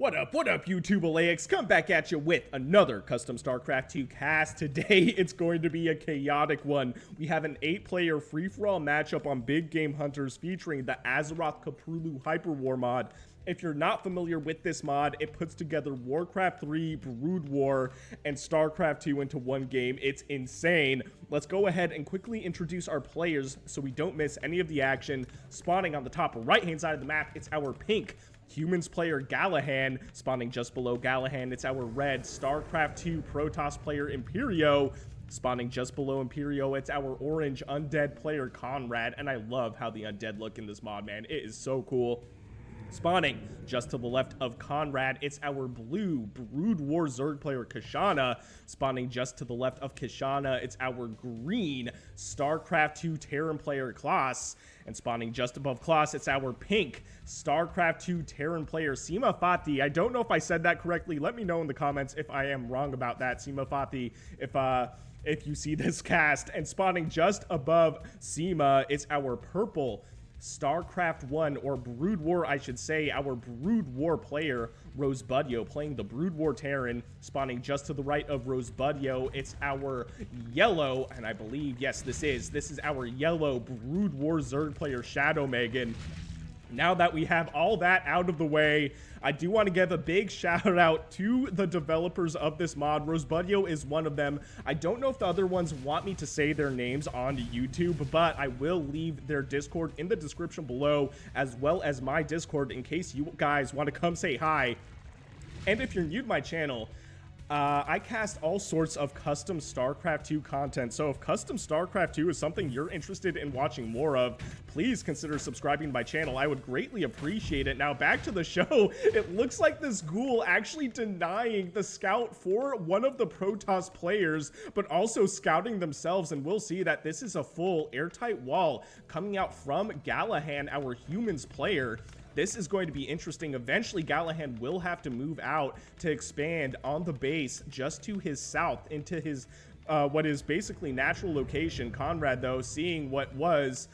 What up, YouTube Alaics? Come back at you with another custom StarCraft 2 cast. Today, it's going to be a chaotic one. We have an 8-player free-for-all matchup on Big Game Hunters featuring the Azeroth-Koprulu Hyperwar mod. If you're not familiar with this mod, it puts together Warcraft 3, Brood War, and StarCraft 2 into one game. It's insane. Let's go ahead and quickly introduce our players so we don't miss any of the action. Spawning on the top right-hand side of the map, it's our pink Humans player Galahan. Spawning just below Galahan, it's our red StarCraft 2 Protoss player Imperio. Spawning just below Imperio, it's our orange undead player Kondrad. And I love how the undead look in this mod, man. It is so cool. Spawning just to the left of Kondrad, it's our blue Brood War Zerg player Kishana. Spawning just to the left of Kishana, it's our green StarCraft 2 Terran player KlasSs. And spawning just above KlasSs, it's our pink StarCraft 2 Terran player CEMAFAIHI. I don't know if I said that correctly. Let me know in the comments if I am wrong about that, CEMAFAIHI, if you see this cast. And spawning just above CEMA, it's our purple StarCraft 1, or Brood War, I should say, our Brood War player, Rosebudio, playing the Brood War Terran. Spawning just to the right of Rosebudio, it's our yellow, and I believe, yes, this is our yellow Brood War Zerg player, ShadowMegan. Now that we have all that out of the way, I do want to give a big shout out to the developers of this mod. Rosebudio is one of them. I don't know if the other ones want me to say their names on YouTube, but I will leave their Discord in the description below, as well as my Discord, in case you guys want to come say hi. And if you're new to my channel, I cast all sorts of custom StarCraft 2 content, so if custom StarCraft 2 is something you're interested in watching more of, please consider subscribing to my channel. I would greatly appreciate it. Now, back to the show. It looks like this ghoul actually denying the scout for one of the Protoss players, but also scouting themselves, and we'll see that this is a full airtight wall coming out from Galahan, our humans player. This is going to be interesting. Eventually, Galahan will have to move out to expand on the base just to his south into his, what is basically natural location. Kondrad, though, seeing what was,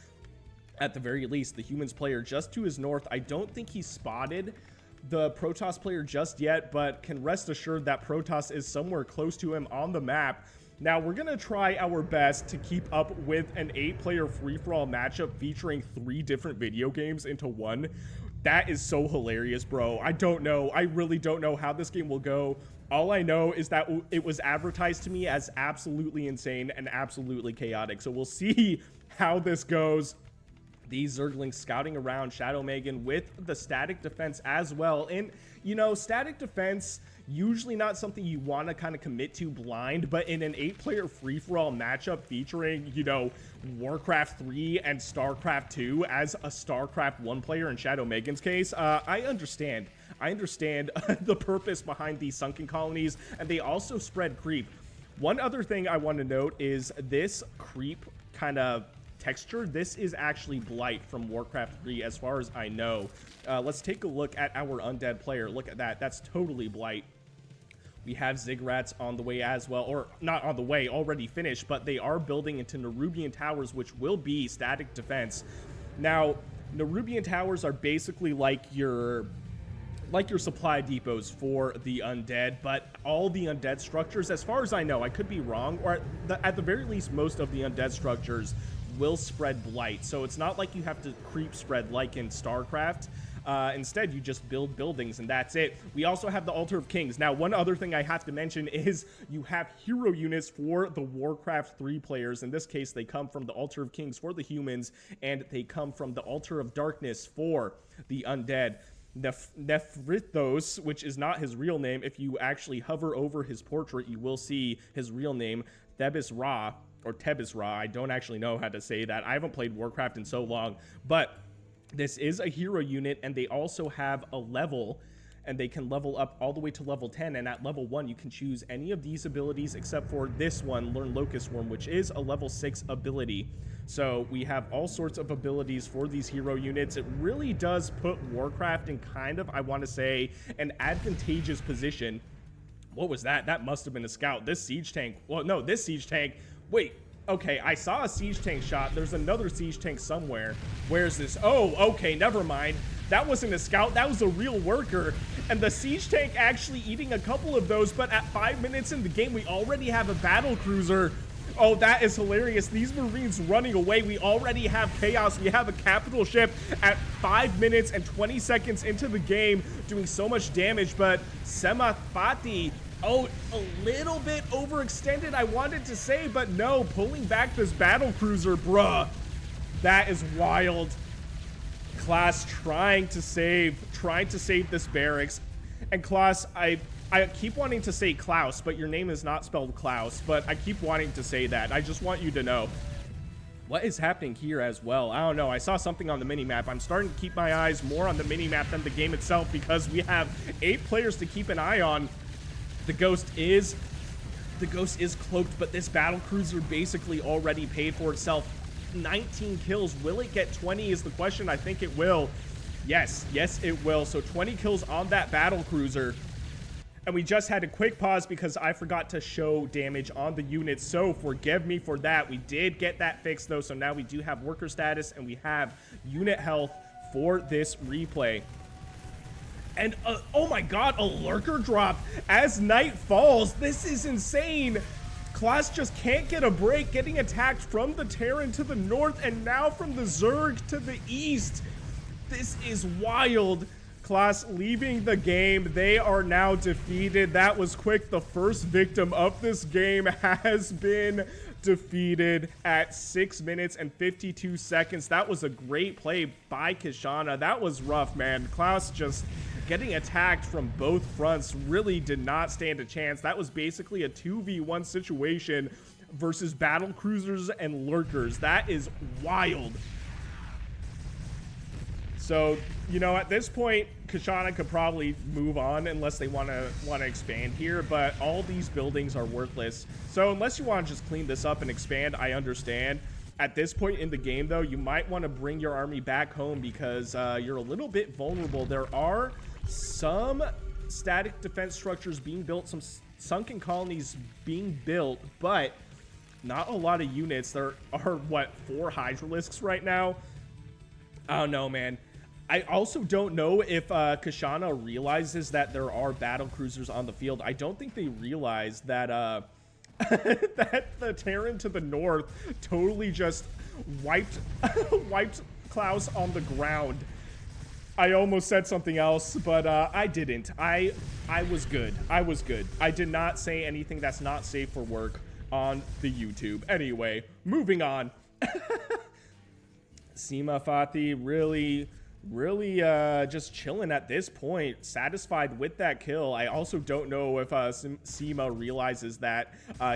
at the very least, the humans player just to his north. I don't think he spotted the Protoss player just yet, but can rest assured that Protoss is somewhere close to him on the map. Now, we're going to try our best to keep up with an 8-player free-for-all matchup featuring 3 different video games into one. That is so hilarious, bro. I don't know. I really don't know how this game will go. All I know is that it was advertised to me as absolutely insane and absolutely chaotic. So we'll see how this goes. These Zerglings scouting around ShadowMegan with the static defense as well. And, you know, static defense, usually not something you want to kind of commit to blind, but in an 8-player free-for-all matchup featuring, you know, Warcraft 3 and StarCraft 2 as a StarCraft 1 player in ShadowMegan's case, I understand. I understand the purpose behind these sunken colonies, and they also spread creep. One other thing I want to note is this creep kind of texture. This is actually Blight from Warcraft 3 as far as I know. Let's take a look at our undead player. Look at that. That's totally Blight. We have Ziggurats on the way as well, or not on the way, already finished, but they are building into Nerubian Towers, which will be static defense. Now, Nerubian Towers are basically like your supply depots for the undead, but all the undead structures, as far as I know, I could be wrong, or at the very least, most of the undead structures will spread Blight. So it's not like you have to creep spread like in StarCraft. Instead, you just build buildings and that's it. We also have the Altar of Kings. Now, one other thing I have to mention is you have hero units for the Warcraft 3 players. In this case, they come from the Altar of Kings for the humans, and they come from the Altar of Darkness for the undead. Nephrithos, which is not his real name. If you actually hover over his portrait, you will see his real name, Thebis Ra, or Tebis Ra. I don't actually know how to say that. I haven't played Warcraft in so long, but this is a hero unit, and they also have a level, and they can level up all the way to level 10, and at level 1, you can choose any of these abilities except for this one, Learn Locust Worm, which is a level 6 ability. So we have all sorts of abilities for these hero units. It really does put Warcraft in kind of, I want to say, an advantageous position. What was that? That must have been a scout. This siege tank, well, no, this siege tank, wait, okay, I saw a siege tank shot. There's another siege tank somewhere. Where's this? Oh, okay, never mind. That wasn't a scout, that was a real worker. And the siege tank actually eating a couple of those, but at 5 minutes in the game, we already have a battle cruiser. Oh, that is hilarious. These Marines running away. We already have chaos. We have a capital ship at 5 minutes and 20 seconds into the game doing so much damage, but CEMAFAIHI, oh, a little bit overextended, I wanted to say, but no, pulling back this battle cruiser, bruh. That is wild. Klass trying to save this barracks. And Klass, I keep wanting to say Klaus, but your name is not spelled Klaus, but I keep wanting to say that. I just want you to know. What is happening here as well? I don't know. I saw something on the minimap. I'm starting to keep my eyes more on the minimap than the game itself because we have 8 players to keep an eye on. The ghost is cloaked, but this battle cruiser basically already paid for itself. 19 kills. Will it get 20 is the question. I think it will. Yes, it will. So 20 kills on that battle cruiser. And we just had a quick pause because I forgot to show damage on the units, so forgive me for that. We did get that fixed though, so now we do have worker status and we have unit health for this replay. And oh my god, a lurker drop as night falls. This is insane. Klass just can't get a break, getting attacked from the Terran to the north and now from the Zerg to the east. This is wild. Klass leaving the game. They are now defeated. That was quick. The first victim of this game has been defeated at 6 minutes and 52 seconds. That was a great play by Kishana. That was rough, man. Klass just getting attacked from both fronts really did not stand a chance. That was basically a 2v1 situation versus battle cruisers and lurkers. That is wild. So, you know, at this point, Kishana could probably move on unless they want to expand here, but all these buildings are worthless. So unless you want to just clean this up and expand, I understand. At this point in the game, though, you might want to bring your army back home because you're a little bit vulnerable. There are some static defense structures being built, some sunken colonies being built, but not a lot of units. There are, what, 4 Hydralisks right now? I don't know, man. I also don't know if Kishana realizes that there are battle cruisers on the field. I don't think they realize that that the Terran to the north totally just wiped Klaus on the ground. I almost said something else, but I didn't. I was good. I was good. I did not say anything that's not safe for work on the YouTube. Anyway, moving on. CEMAFAIHI really just chilling at this point, satisfied with that kill. I also don't know if Sema realizes that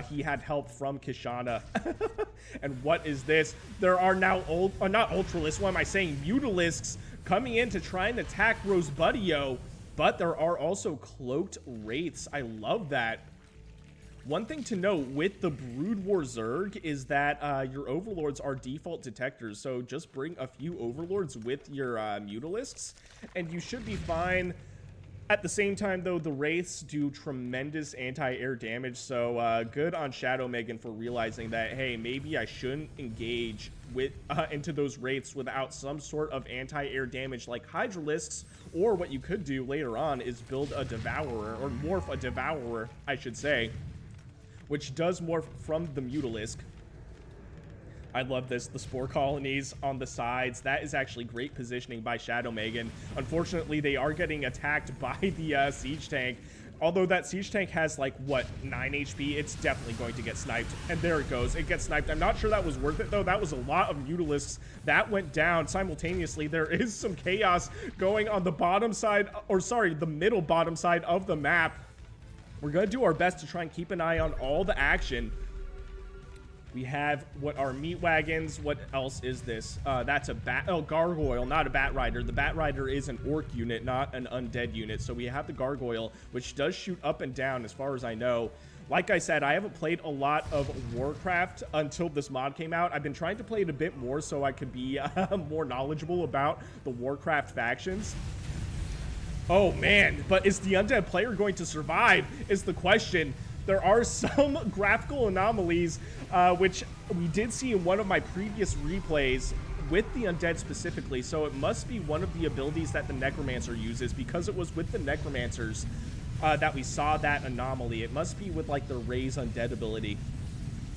he had help from Kishana. And what is this? There are now not Ultralisks, what am I saying? Mutalisks coming in to try and attack Rosebudio, but there are also cloaked wraiths. I love that. One thing to note with the Brood War Zerg is that your overlords are default detectors, so just bring a few overlords with your mutalisks, and you should be fine. At the same time, though, the wraiths do tremendous anti-air damage, so good on ShadowMegan for realizing that, hey, maybe I shouldn't engage with into those wraiths without some sort of anti-air damage like Hydralisks, or what you could do later on is build a Devourer, or morph a Devourer, I should say, which does morph from the Mutalisk. I love this. The spore colonies on the sides. That is actually great positioning by ShadowMegan. Unfortunately, they are getting attacked by the siege tank. Although that siege tank has, like, what, 9 HP, it's definitely going to get sniped. And there it goes. It gets sniped. I'm not sure that was worth it, though. That was a lot of Mutalisks that went down simultaneously. There is some chaos going on the bottom side, or sorry, the middle bottom side of the map. We're going to do our best to try and keep an eye on all the action. We have what are meat wagons. What else is this? That's a gargoyle, not a bat rider. The bat rider is an orc unit, not an undead unit. So we have the gargoyle, which does shoot up and down as far as I know. Like I said, I haven't played a lot of Warcraft until this mod came out. I've been trying to play it a bit more so I could be more knowledgeable about the Warcraft factions. Oh man, but is the undead player going to survive is the question. There are some graphical anomalies, which we did see in one of my previous replays. with the undead specifically, so it must be one of the abilities that the necromancer uses, because it was with the necromancers that we saw that anomaly. It must be with like the raise undead ability,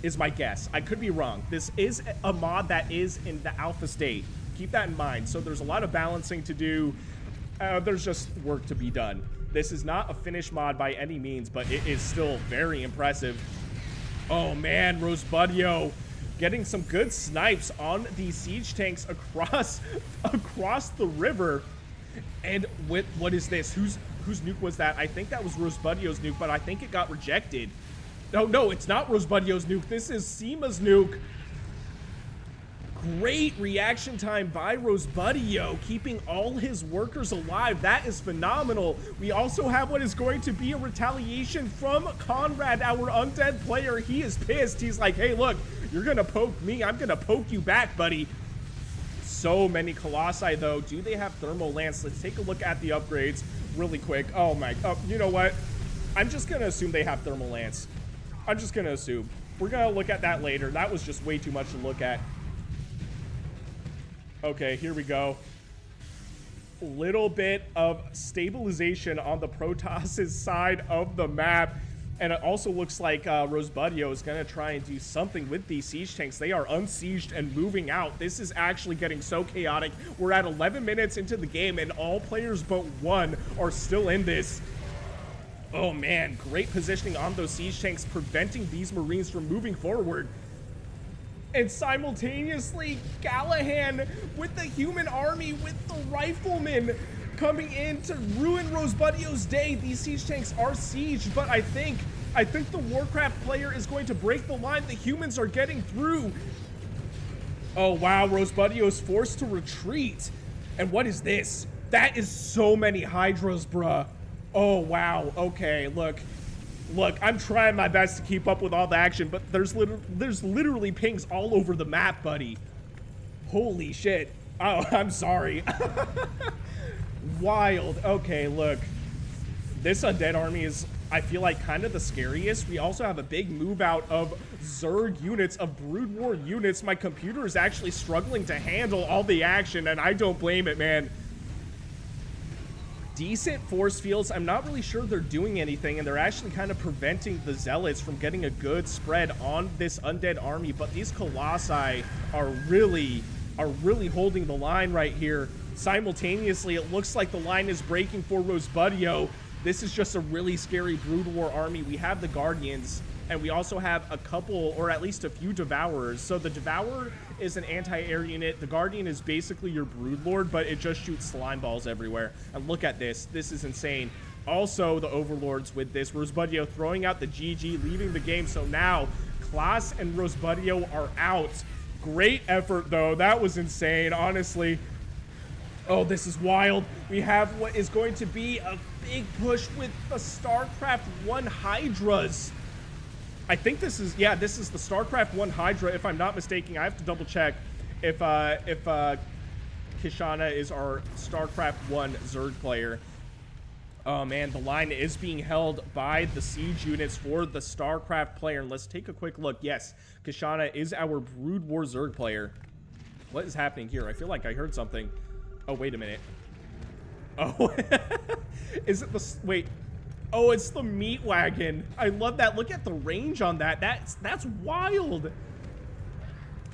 is my guess. I could be wrong. This is a mod that is in the alpha state. Keep that in mind. So there's a lot of balancing to do. There's just work to be done. This is not a finished mod by any means, but it is still very impressive. Oh man, Rosebudio getting some good snipes on these siege tanks across the river. And with, what is this? Whose nuke was that? I think that was Rosebudio's nuke, but I think it got rejected. No, it's not Rosebudio's nuke. This is SEMA's nuke. Great reaction time by Rosebudio, keeping all his workers alive. That is phenomenal. We also have what is going to be a retaliation from Kondrad, our undead player. He is pissed. He's like, hey, look, you're going to poke me. I'm going to poke you back, buddy. So many Colossi, though. Do they have Thermal Lance? Let's take a look at the upgrades really quick. Oh, my. You know what? I'm just going to assume they have Thermal Lance. I'm just going to assume. We're going to look at that later. That was just way too much to look at. Okay, here we go. Little bit of stabilization on the Protoss' side of the map. And it also looks like Rosebudio is going to try and do something with these siege tanks. They are unsieged and moving out. This is actually getting so chaotic. We're at 11 minutes into the game, and all players but one are still in this. Oh, man. Great positioning on those siege tanks, preventing these Marines from moving forward. And simultaneously, Galahan with the human army, with the riflemen coming in to ruin Rosebudio's day. These siege tanks are sieged, but I think the Warcraft player is going to break the line. The humans are getting through. Oh, wow. Rosebudio is forced to retreat. And what is this? That is so many Hydras, bruh. Oh, wow. Okay, look, I'm trying my best to keep up with all the action, but there's literally pings all over the map, buddy. Holy shit. Oh, I'm sorry. Wild. Okay, look. This undead army is, I feel like, kind of the scariest. We also have a big move out of Zerg units, of Brood War units. My computer is actually struggling to handle all the action, and I don't blame it, man. Decent force fields. I'm not really sure they're doing anything, and they're actually kind of preventing the Zealots from getting a good spread on this undead army, but these Colossi are really holding the line right here. Simultaneously, it looks like the line is breaking for Rosebudio. This is just a really scary Brood War army. We have the Guardians, and we also have a couple, or at least a few Devourers. So the Devourer is an anti-air unit. The Guardian is basically your Brood Lord, but it just shoots slime balls everywhere. And look at this. This is insane. Also, the Overlords with this. Rosebudio throwing out the GG, leaving the game. So now, KlasSs and Rosebudio are out. Great effort, though. That was insane, honestly. Oh, this is wild. We have what is going to be a big push with the StarCraft 1 Hydras. I think this is, yeah, this is the StarCraft 1 Hydra, if I'm not mistaken. I have to double check if Kishana is our StarCraft 1 Zerg player. Oh man, the line is being held by the siege units for the StarCraft player. And let's take a quick look. Yes, Kishana is our Brood War Zerg player. What is happening here? I feel like I heard something. Oh, wait a minute. Oh, is it the, wait. Oh, it's the meat wagon. I love that. Look at the range on that. That's wild.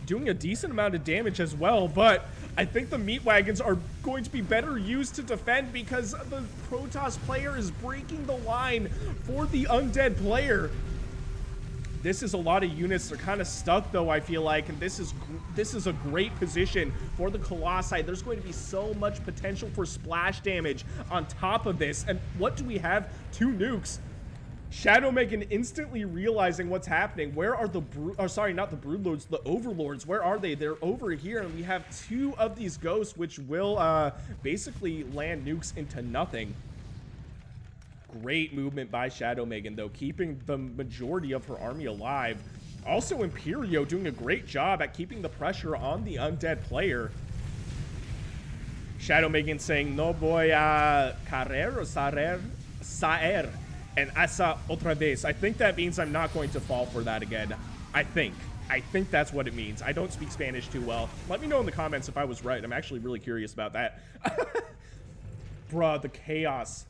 Doing a decent amount of damage as well, but I think the meat wagons are going to be better used to defend because the Protoss player is breaking the line for the undead player. This is a lot of units. They're kind of stuck, though, I feel like, and this is a great position for the Colossi. There's going to be so much potential for splash damage on top of this. And what do we have? 2 nukes. ShadowMegan instantly realizing what's happening. Where are the sorry, not the Broodlords, the Overlords. Where are they? They're over here, and we have 2 of these ghosts, which will basically land nukes into nothing. Great movement by ShadowMegan, though, keeping the majority of her army alive. Also, Imperio doing a great job at keeping the pressure on the undead player. ShadowMegan saying, no voy a caer o saer en esa otra vez. I think that means I'm not going to fall for that again. I think. I think that's what it means. I don't speak Spanish too well. Let me know in the comments if I was right. I'm actually really curious about that. Bruh, the chaos.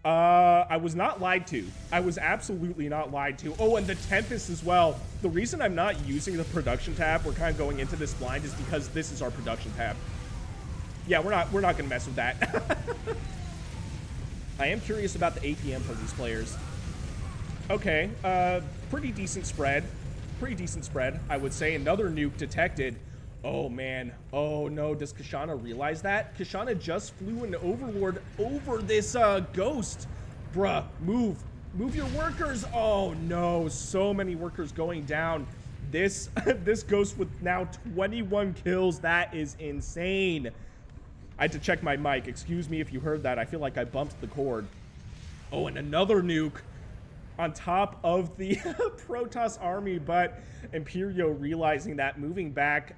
I was not lied to. I was absolutely not lied to. Oh, and the Tempest as well. The reason I'm not using the production tab, we're kind of going into this blind, is because this is our production tab. Yeah, we're not gonna mess with that. I am curious about the APM for these players. Okay, pretty decent spread. Pretty decent spread, I would say. Another nuke detected. Oh, man. Oh, no. Does Kishana realize that? Kishana just flew an Overlord over this ghost. Bruh, move. Move your workers. Oh, no. So many workers going down. This, this ghost with now 21 kills. That is insane. I had to check my mic. Excuse me if you heard that. I feel like I bumped the cord. Oh, and another nuke on top of the Protoss army, but Imperio realizing that, moving back.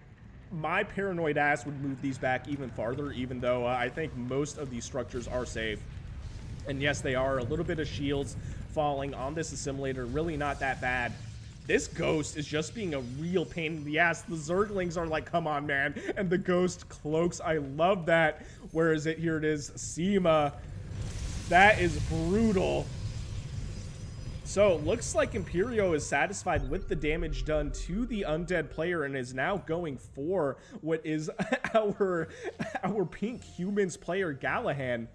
My paranoid ass would move these back even farther, even though I think most of these structures are safe. And yes, they are. A little bit of shields falling on this assimilator. Really not that bad. This ghost is just being a real pain in the ass. The Zerglings are like, come on, man. And the ghost cloaks. I love that. Where is it? Here it is. SEMA. That is brutal. So, looks like Imperio is satisfied with the damage done to the undead player and is now going for what is our pink humans player, Galahan.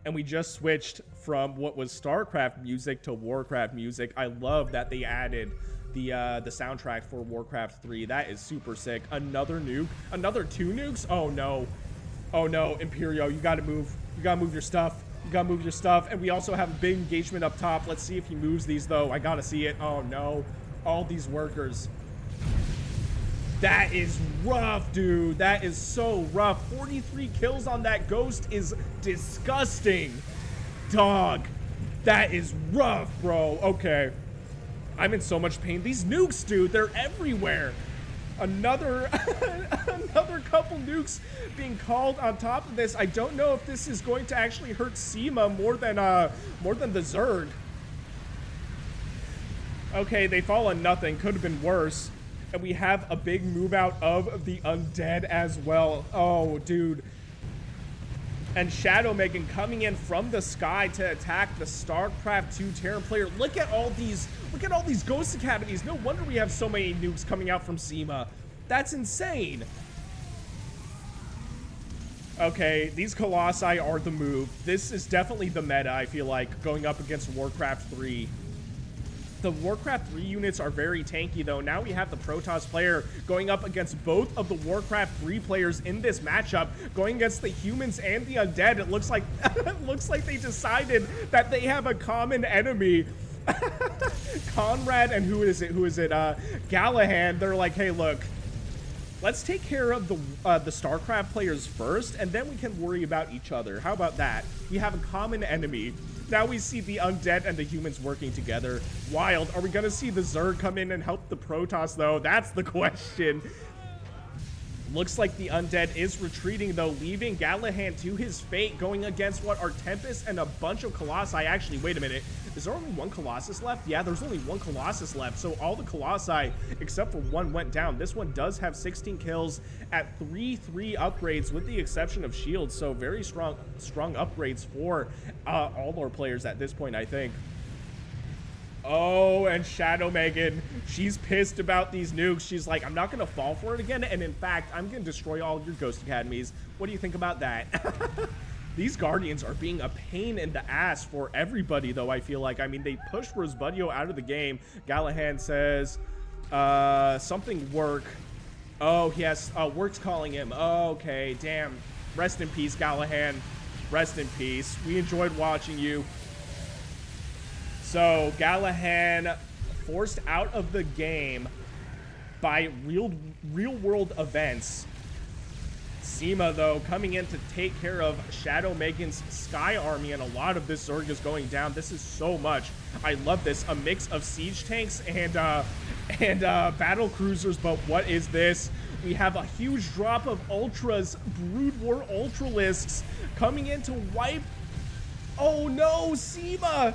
And we just switched from what was StarCraft music to Warcraft music. I love that they added the soundtrack for Warcraft 3. That is super sick. Another nuke. Another 2 nukes? Oh, no. Oh, no. Imperio, you gotta move. You gotta move your stuff. You gotta move your stuff. And we also have a big engagement up top. Let's see if he moves these, though. I gotta see it. Oh, no. All these workers. That is rough, dude. That is so rough. 43 kills on that ghost is disgusting. Dog. That is rough, bro. Okay. I'm in so much pain. These nukes, dude, they're everywhere. Another couple nukes being called on top of this. I don't know if this is going to actually hurt SEMA more than the Zerg. Okay, they fall on nothing. Could have been worse. And we have a big move out of the undead as well. Oh, dude. And ShadowMegan coming in from the sky to attack the StarCraft 2 Terran player. Look at all these Ghost Academies. No wonder we have so many nukes coming out from SEMA. That's insane. Okay, these Colossi are the move. This is definitely the meta, I feel like, going up against Warcraft 3. The Warcraft 3 units are very tanky, though. Now we have the Protoss player going up against both of the Warcraft 3 players in this matchup, going against the humans and the undead. It looks like they decided that they have a common enemy. Kondrad and who is it? Galahan. They're like, hey, look, let's take care of the StarCraft players first, and then we can worry about each other. How about that? We have a common enemy. Now we see the undead and the humans working together. Wild. Are we going to see the Zerg come in and help the Protoss, though? That's the question. Looks like the undead is retreating, though, leaving Galahan to his fate, going against what are Tempest and a bunch of Colossi. Actually, wait a minute. Is there only one Colossus left? Yeah, there's only one Colossus left. So all the Colossi, except for one, went down. This one does have 16 kills at 3 upgrades, with the exception of shields. So very strong upgrades for all our players at this point, I think. Oh, and ShadowMegan, she's pissed about these nukes. She's like, I'm not going to fall for it again. And in fact, I'm going to destroy all your Ghost Academies. What do you think about that? These Guardians are being a pain in the ass for everybody, though, I feel like. I mean, they pushed Rosebudio out of the game. Galahan says, something work. Oh, yes, work's calling him. Oh, okay, damn. Rest in peace, Galahan. Rest in peace. We enjoyed watching you. So, Galahan forced out of the game by real-world events. SEMA, though, coming in to take care of ShadowMegan's Sky Army, and a lot of this Zerg is going down. This is so much. I love this. A mix of siege tanks and battle cruisers, but what is this? We have a huge drop of Ultras, Brood War Ultralisks, coming in to wipe. Oh, no, SEMA!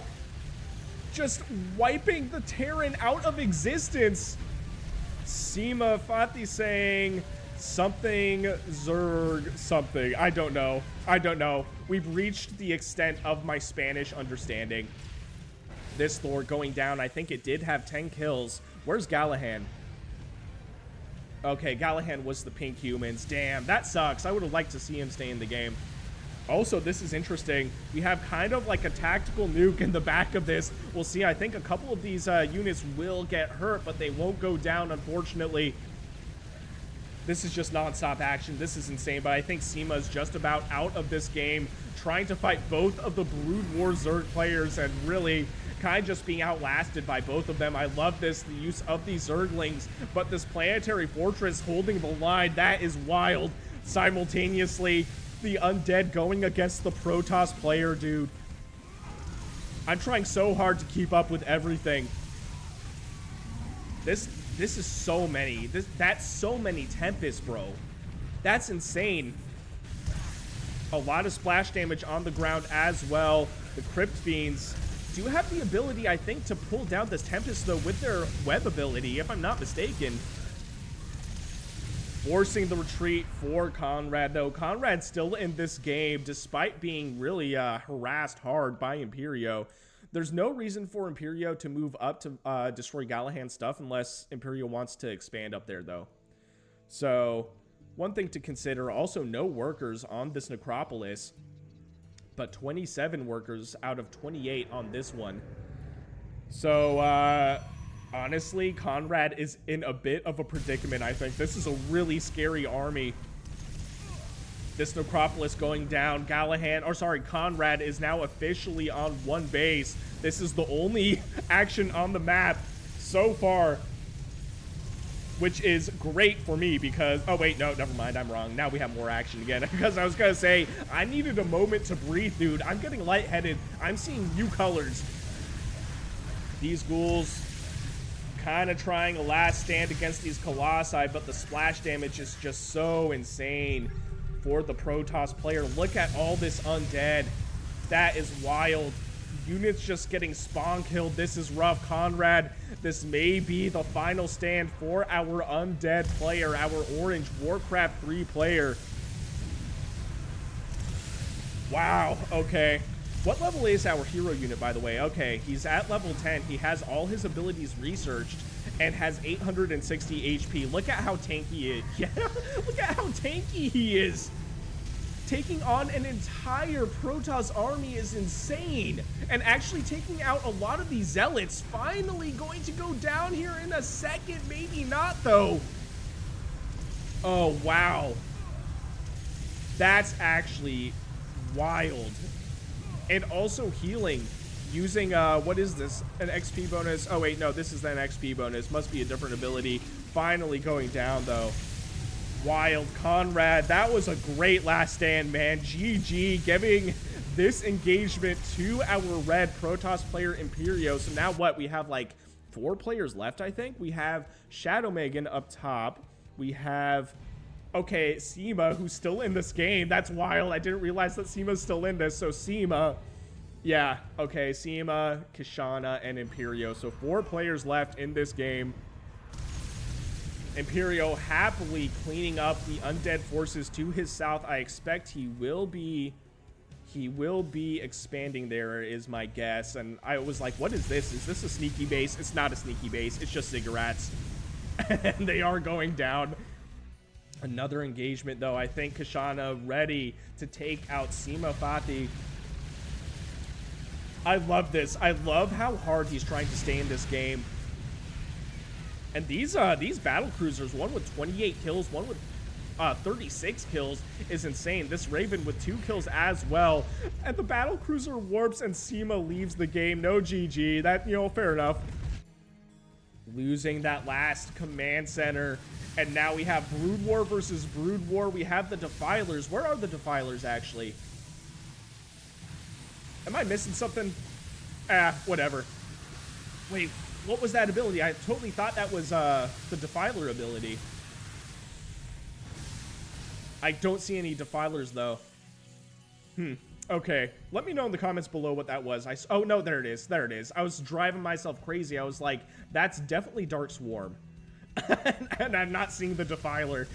just wiping the Terran out of existence. CEMAFAIHI saying something, Zerg, something. I don't know. I don't know. We've reached the extent of my Spanish understanding. This Thor going down. I think it did have 10 kills. Where's Galahan? Okay, Galahan was the pink humans. Damn, that sucks. I would have liked to see him stay in the game. Also, this is interesting. We have kind of like a tactical nuke in the back of this. We'll see. I think a couple of these units will get hurt, but they won't go down, unfortunately. This is just non-stop action. This is insane, but I think SEMA is just about out of this game, trying to fight both of the Brood War Zerg players and really kind of just being outlasted by both of them. I love this, the use of these Zerglings, but this planetary fortress holding the line, that is wild. Simultaneously, the undead going against the Protoss player, dude. I'm trying so hard to keep up with everything. This is so many. That's so many Tempests, bro. That's insane. A lot of splash damage on the ground as well. The Crypt Fiends do have the ability, I think, to pull down this Tempest, though, with their web ability, if I'm not mistaken. Forcing the retreat for Kondrad, though. Konrad's still in this game, despite being really harassed hard by Imperio. There's no reason for Imperio to move up to destroy Galahan's stuff unless Imperio wants to expand up there, though. So, one thing to consider, also no workers on this necropolis, but 27 workers out of 28 on this one. So, honestly, Kondrad is in a bit of a predicament, I think. This is a really scary army. This necropolis going down. Galahan, or sorry, Kondrad is now officially on one base. This is the only action on the map so far, which is great for me because, oh wait, no, never mind, I'm wrong. Now we have more action again because I was gonna say, I needed a moment to breathe, dude. I'm getting lightheaded. I'm seeing new colors. These ghouls kind of trying a last stand against these Colossi, but the splash damage is just so insane for the Protoss player. Look at all this undead. That is wild. Units just getting spawn killed. This is rough. Kondrad, this may be the final stand for our undead player, our orange Warcraft 3 player. Wow, okay. What level is our hero unit, by the way? Okay, he's at level 10. He has all his abilities researched and has 860 HP. Look at how tanky he is. Yeah, look at how tanky he is. Taking on an entire Protoss army is insane. And actually taking out a lot of these zealots. Finally going to go down here in a second. Maybe not, though. Oh, wow. That's actually wild. And also healing using, what is this? An XP bonus? Oh, wait, no, this is an XP bonus. Must be a different ability. Finally going down, though. Wild. Kondrad, that was a great last stand, man. GG, giving this engagement to our red Protoss player Imperio. So now what? We have like 4 players left, I think. We have ShadowMegan up top. We have, okay, SEMA, who's still in this game. That's wild. I didn't realize that SEMA's still in this. So SEMA, yeah, okay, SEMA, Kishana, and Imperio. So 4 players left in this game. Imperio happily cleaning up the undead forces to his south. I expect he will be expanding there, is my guess. And I was like, what is this? Is this a sneaky base? It's not a sneaky base. It's just cigarettes. And they are going down. Another engagement, though. I think Kishana ready to take out CEMAFAIHI. I love this. I love how hard he's trying to stay in this game. And these battle cruisers, one with 28 kills, one with 36 kills, is insane. This Raven with 2 kills as well. And the battle cruiser warps and SEMA leaves the game. No GG. That, you know, fair enough. Losing that last command center. And now we have Brood War versus Brood War. We have the Defilers. Where are the Defilers, actually? Am I missing something? Whatever. Wait, what was that ability? I totally thought that was the Defiler ability. I don't see any Defilers, though. Okay, let me know in the comments below what that was. Oh, no, there it is. There it is. I was driving myself crazy. I was like, that's definitely Dark Swarm. And I'm not seeing the Defiler.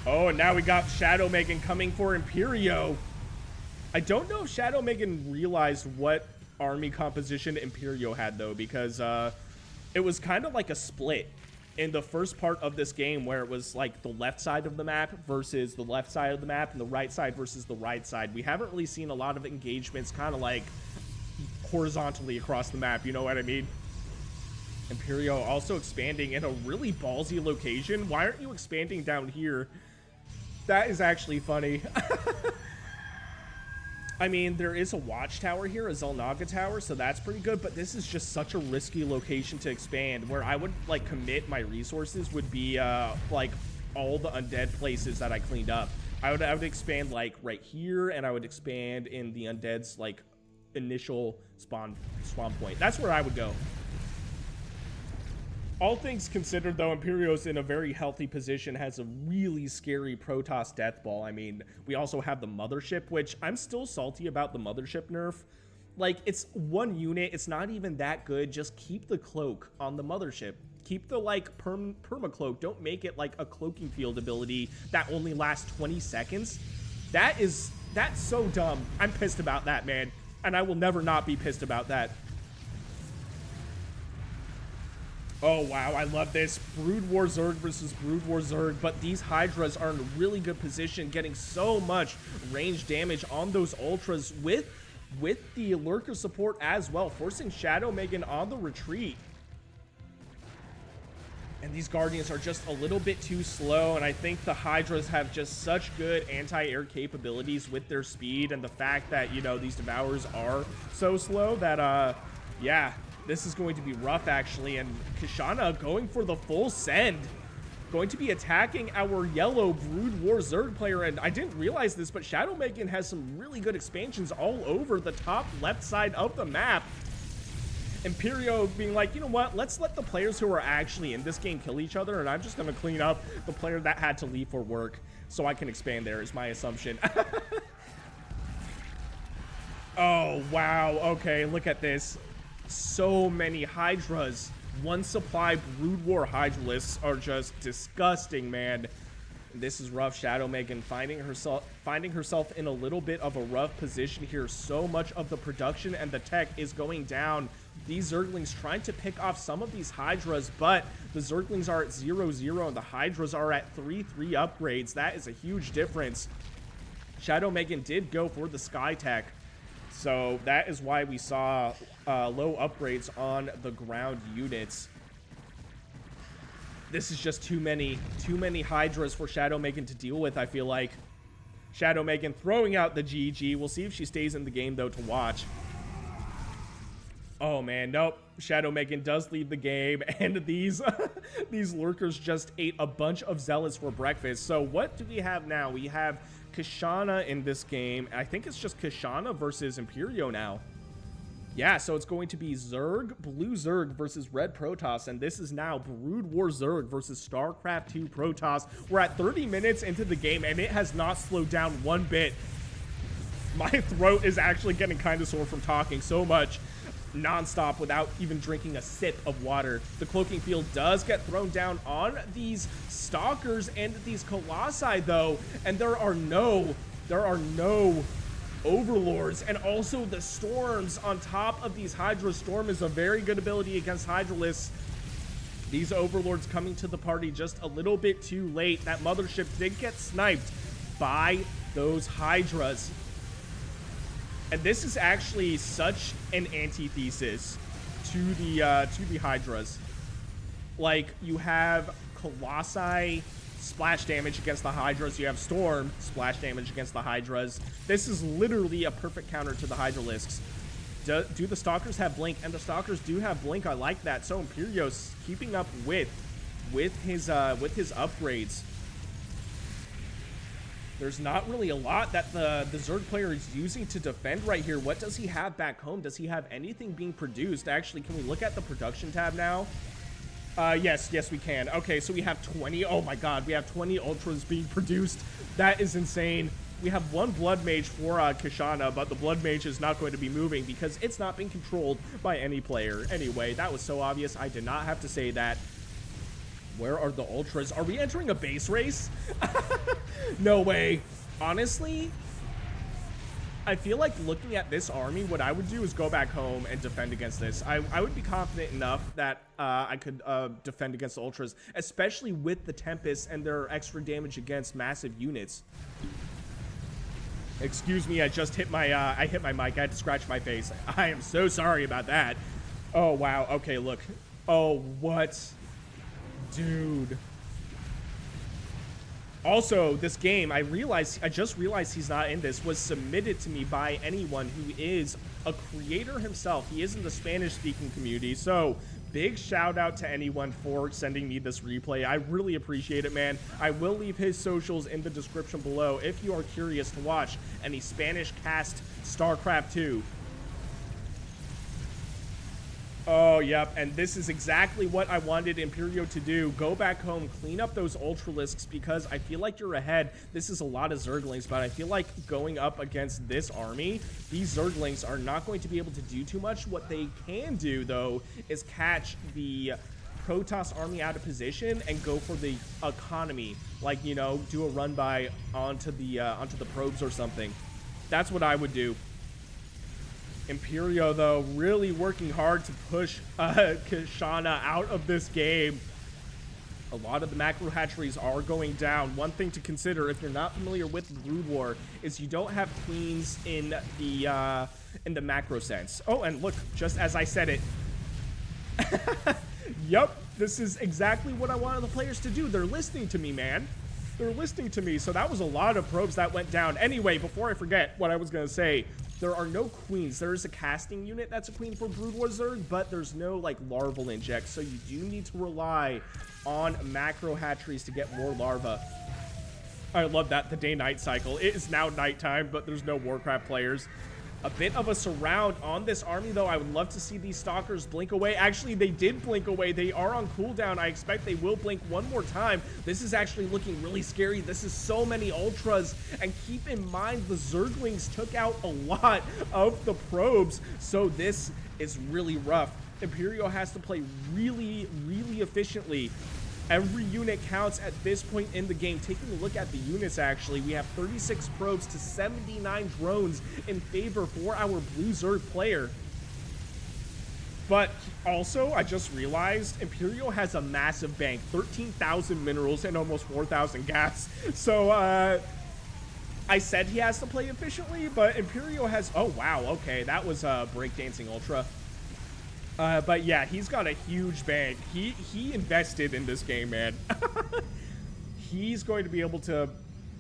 Oh, and now we got ShadowMegan coming for Imperio. I don't know if ShadowMegan realized what army composition Imperio had, though, because it was kind of like a split in the first part of this game where it was like the left side of the map versus the left side of the map and the right side versus the right side. We haven't really seen a lot of engagements kind of like horizontally across the map, you know what I mean? Imperio also expanding in a really ballsy location. Why aren't you expanding down here? That is actually funny. I mean, there is a watchtower here, a Zelnaga tower, so that's pretty good, but this is just such a risky location to expand. Where I would, like, commit my resources would be, like, all the undead places that I cleaned up. I would expand, like, right here, and I would expand in the undead's, like, initial spawn point. That's where I would go. All things considered, though, Imperio's in a very healthy position, has a really scary Protoss Death Ball. I mean, we also have the Mothership, which I'm still salty about the Mothership nerf. Like, it's one unit, it's not even that good. Just keep the cloak on the Mothership. Keep the, like, perma-cloak. Don't make it, like, a cloaking field ability that only lasts 20 seconds. That's so dumb. I'm pissed about that, man. And I will never not be pissed about that. Oh, wow, I love this. Brood War Zerg versus Brood War Zerg, but these Hydras are in a really good position, getting so much range damage on those Ultras with the Lurker support as well, forcing ShadowMegan on the retreat. And these Guardians are just a little bit too slow, and I think the Hydras have just such good anti-air capabilities with their speed and the fact that, you know, these Devourers are so slow that, yeah. This is going to be rough, actually, and Kishana going for the full send. Going to be attacking our yellow Brood War Zerg player, and I didn't realize this, but ShadowMegan has some really good expansions all over the top left side of the map. Imperio being like, you know what, let's let the players who are actually in this game kill each other, and I'm just going to clean up the player that had to leave for work so I can expand there, is my assumption. Oh, wow. Okay, look at this. So many Hydras. One supply Brood War Hydralisks are just disgusting, man. This is rough. ShadowMegan finding herself in a little bit of a rough position here. So much of the production and the tech is going down. These Zerglings trying to pick off some of these Hydras, but the Zerglings are at 0-0 and the Hydras are at 3-3 upgrades. That is a huge difference. ShadowMegan did go for the Sky Tech. So that is why we saw low upgrades on the ground units. This is just too many Hydras for ShadowMegan to deal with, I feel like. ShadowMegan throwing out the GG. We'll see if she stays in the game, though, to watch. Oh, man, nope. ShadowMegan does leave the game, and these Lurkers just ate a bunch of Zealots for breakfast. So what do we have now? We have Kishana in this game. I think it's just Kishana versus Imperio now. Yeah, so it's going to be Zerg, Blue Zerg versus Red Protoss, and this is now Brood War Zerg versus StarCraft 2 Protoss. We're at 30 minutes into the game, and it has not slowed down one bit. My throat is actually getting kind of sore from talking so much nonstop without even drinking a sip of water. The cloaking field does get thrown down on these Stalkers and these Colossi, though, and there are no Overlords, and also the Storms on top of these Hydra. Storm is a very good ability against Hydralisks. These Overlords coming to the party just a little bit too late. That Mothership did get sniped by those Hydras. And this is actually such an antithesis to the Hydras. Like, you have Colossi splash damage against the Hydras. You have Storm splash damage against the Hydras. This is literally a perfect counter to the Hydralisks. Do the Stalkers have Blink? And the Stalkers do have Blink. I like that. So Imperio's keeping up with his upgrades. There's not really a lot that the Zerg player is using to defend right here. What does he have back home? Does he have anything being produced? Actually, can we look at the production tab now? Yes, we can. Okay, so we have 20. Oh my god, we have 20 Ultras being produced. That is insane. We have one Blood Mage for Kishana, but the Blood Mage is not going to be moving because it's not being controlled by any player. Anyway, that was so obvious. I did not have to say that. Where are the Ultras? Are we entering a base race? No way. Honestly, I feel like looking at this army, what I would do is go back home and defend against this. I would be confident enough that I could defend against the Ultras, especially with the Tempest and their extra damage against massive units. Excuse me, I just hit my I hit my mic. I had to scratch my face. I am so sorry about that. Oh wow. Okay, look. Oh, what? Dude. Also, this game, I just realized he's not in this, was submitted to me by anyone who is a creator himself. He is in the Spanish-speaking community, so big shout out to anyone for sending me this replay. I really appreciate it, man. I will leave his socials in the description below if you are curious to watch any Spanish cast StarCraft 2. Oh, yep, and this is exactly what I wanted Imperio to do. Go back home, clean up those Ultralisks, because I feel like you're ahead. This is a lot of Zerglings, but I feel like going up against this army, these Zerglings are not going to be able to do too much. What they can do, though, is catch the Protoss army out of position and go for the economy. Like, you know, do a run by onto the probes or something. That's what I would do. Imperio, though, really working hard to push Kishana out of this game. A lot of the macro hatcheries are going down. One thing to consider, if you're not familiar with Brood War, is you don't have queens in the macro sense. Oh, and look, just as I said it. Yup, this is exactly what I wanted the players to do. They're listening to me, man. They're listening to me. So that was a lot of probes that went down. Anyway, before I forget what I was going to say, there are no queens. There is a casting unit that's a queen for Brood War Zerg, but there's no, like, larval inject, so you do need to rely on macro hatcheries to get more larvae. I love that, the day-night cycle. It is now nighttime, but there's no Warcraft players. A bit of a surround on this army, though. I would love to see these Stalkers blink away. Actually, they did blink away. They are on cooldown. I expect they will blink one more time. This is actually looking really scary. This is so many Ultras. And keep in mind, the Zerglings took out a lot of the probes. So this is really rough. Imperio has to play really, really efficiently. Every unit counts at this point in the game. Taking a look at the units, actually, we have 36 probes to 79 drones in favor for our blue Zerg player. But also, I just realized, Imperio has a massive bank, 13,000 minerals and almost 4,000 gas. So, I said he has to play efficiently, but Imperio has... Oh, wow, okay, that was a breakdancing Ultra. But yeah, he's got a huge bank. He invested in this game, man. He's going to be able to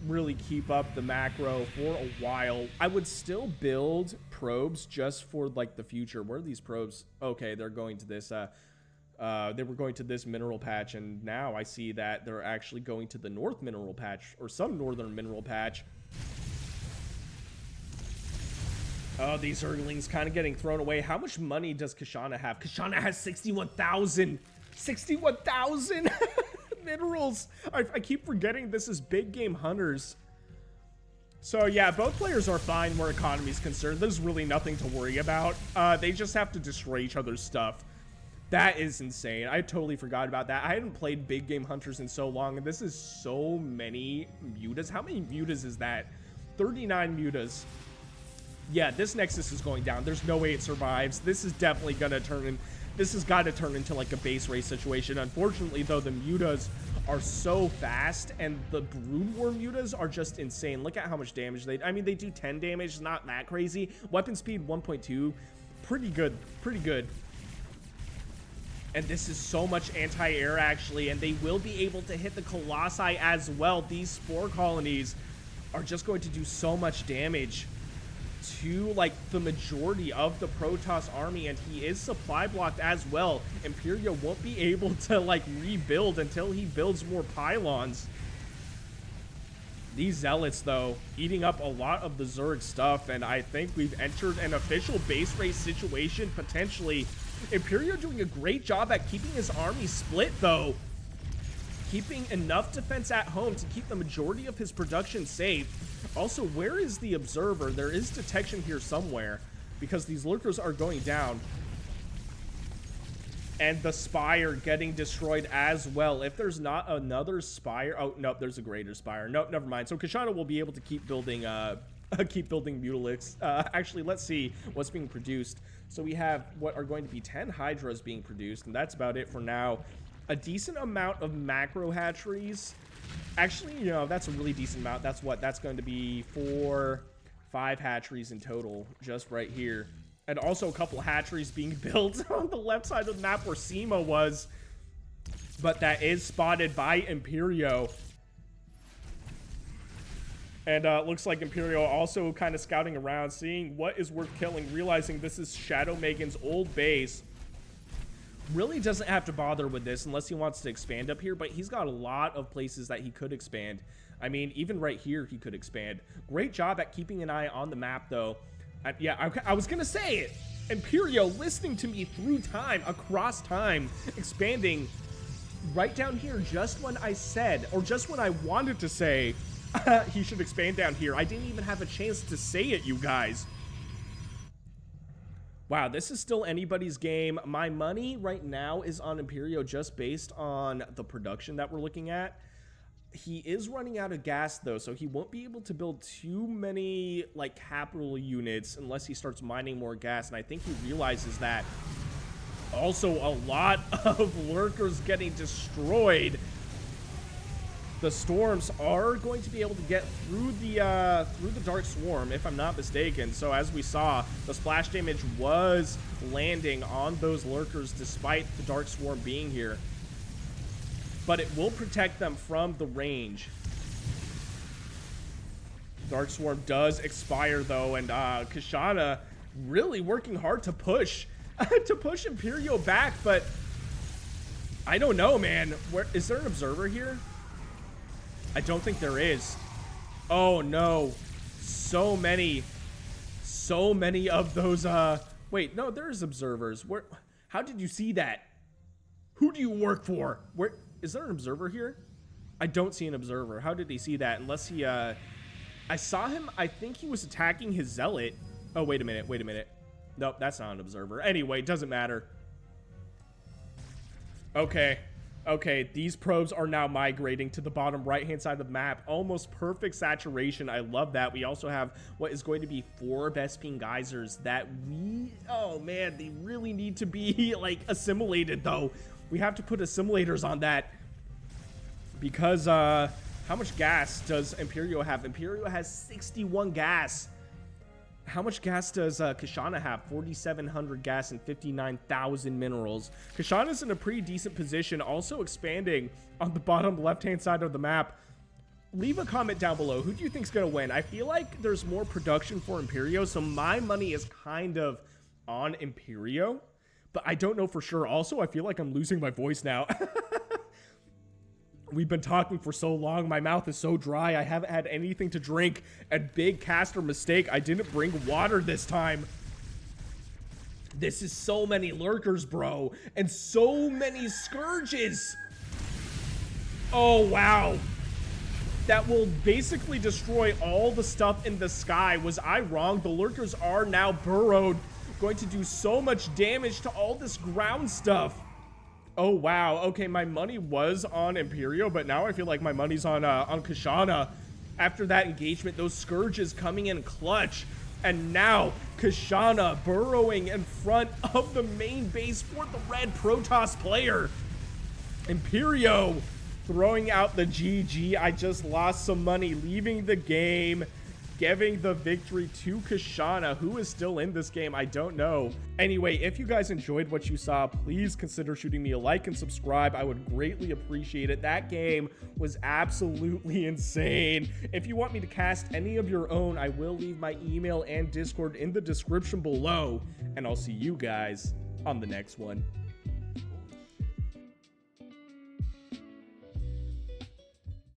really keep up the macro for a while. I would still build probes just for, like, the future. Where are these probes? Okay, they're going to this, they were going to this mineral patch, and now I see that they're actually going to the north mineral patch, or some northern mineral patch. Oh, these Zerglings kind of getting thrown away. How much money does Kishana have? Kishana has 61,000. 61,000 minerals. I keep forgetting this is big game hunters. So yeah, both players are fine where economy is concerned. There's really nothing to worry about. They just have to destroy each other's stuff. That is insane. I totally forgot about that. I hadn't played big game hunters in so long, and this is so many mutas. How many mutas is that? 39 mutas. Yeah, this Nexus is going down. There's no way it survives. This is definitely gonna turn in. This has got to turn into like a base race situation. Unfortunately, though, the mutas are so fast, and the Brood War mutas are just insane. Look at how much damage they... I mean, they do 10 damage, not that crazy. Weapon speed 1.2, pretty good, pretty good. And this is so much anti-air, actually, and they will be able to hit the Colossi as well. These Spore Colonies are just going to do so much damage to, like, the majority of the Protoss army, and he is supply blocked as well. Imperio won't be able to, like, rebuild until he builds more pylons. These Zealots, though, eating up a lot of the Zerg stuff, and I think we've entered an official base race situation, potentially. Imperio doing a great job at keeping his army split, though. keeping enough defense at home to keep the majority of his production safe. Also, where is the observer? There is detection here somewhere because these lurkers are going down. And the spire getting destroyed as well. If there's not another spire, oh nope, there's a greater spire. Nope, never mind. So Kishana will be able to keep building Mutaliks. Actually, let's see what's being produced. So we have what are going to be 10 Hydras being produced, and that's about it for now. A decent amount of macro hatcheries. Actually, you know, that's a really decent amount. That's what? That's going to be 5 hatcheries in total, just right here. And also a couple hatcheries being built on the left side of the map where SEMA was. But that is spotted by Imperio. And looks like Imperio also kind of scouting around, seeing what is worth killing, realizing this is ShadowMegan's old base. Really doesn't have to bother with this unless he wants to expand up here, but he's got a lot of places that he could expand. I mean, even right here he could expand. Great job at keeping an eye on the map, though. Yeah, I was gonna say it. Imperio listening to me through time, across time, expanding right down here just when I said, or just when I wanted to say, he should expand down here. I didn't even have a chance to say it, you guys. Wow, this is still anybody's game. My money right now is on Imperio just based on the production that we're looking at. He is running out of gas, though, so he won't be able to build too many, like, capital units unless he starts mining more gas, and I think he realizes that. Also, a lot of lurkers getting destroyed. The storms are going to be able to get through the Dark Swarm, if I'm not mistaken. So, as we saw, the splash damage was landing on those lurkers despite the Dark Swarm being here. But it will protect them from the range. Dark Swarm does expire, though, and Kishana really working hard to push Imperio back, but I don't know, man. Is there an observer here? I don't think there is. Oh no, so many of those. Wait, no, there's observers. Where? How did you see that? Who do you work for? Where? Is there an observer here? I don't see an observer. How did he see that? Unless he, I saw him. I think he was attacking his zealot. Oh, wait a minute. Wait a minute. Nope, that's not an observer. Anyway, doesn't matter. Okay. Okay, these probes are now migrating to the bottom right-hand side of the map. Almost perfect saturation. I love that. We also have what is going to be 4 Bespin geysers that oh man, they really need to be, like, assimilated, though. We have to put assimilators on that because how much gas does Imperio have? Imperio has 61 gas. How much gas does Kishana have? 4,700 gas and 59,000 minerals. Kishana's in a pretty decent position, also expanding on the bottom left-hand side of the map. Leave a comment down below. Who do you think's gonna win? I feel like there's more production for Imperio, so my money is kind of on Imperio. But I don't know for sure. Also, I feel like I'm losing my voice now. We've been talking for so long. My mouth is so dry. I haven't had anything to drink. A big caster mistake. I didn't bring water this time. This is so many lurkers, bro. And so many scourges. Oh, wow. That will basically destroy all the stuff in the sky. Was I wrong? The lurkers are now burrowed. Going to do so much damage to all this ground stuff. Oh wow, okay, my money was on Imperio, but now I feel like my money's on Kishana. After that engagement, those scourges coming in clutch, and now Kishana burrowing in front of the main base for the red Protoss player. Imperio throwing out the GG. I just lost some money, leaving the game, giving the victory to Kishana, who is still in this game. I don't know. Anyway, if you guys enjoyed what you saw, please consider shooting me a like and subscribe. I would greatly appreciate it. That game was absolutely insane. If you want me to cast any of your own, I will leave my email and Discord in the description below, and I'll see you guys on the next one.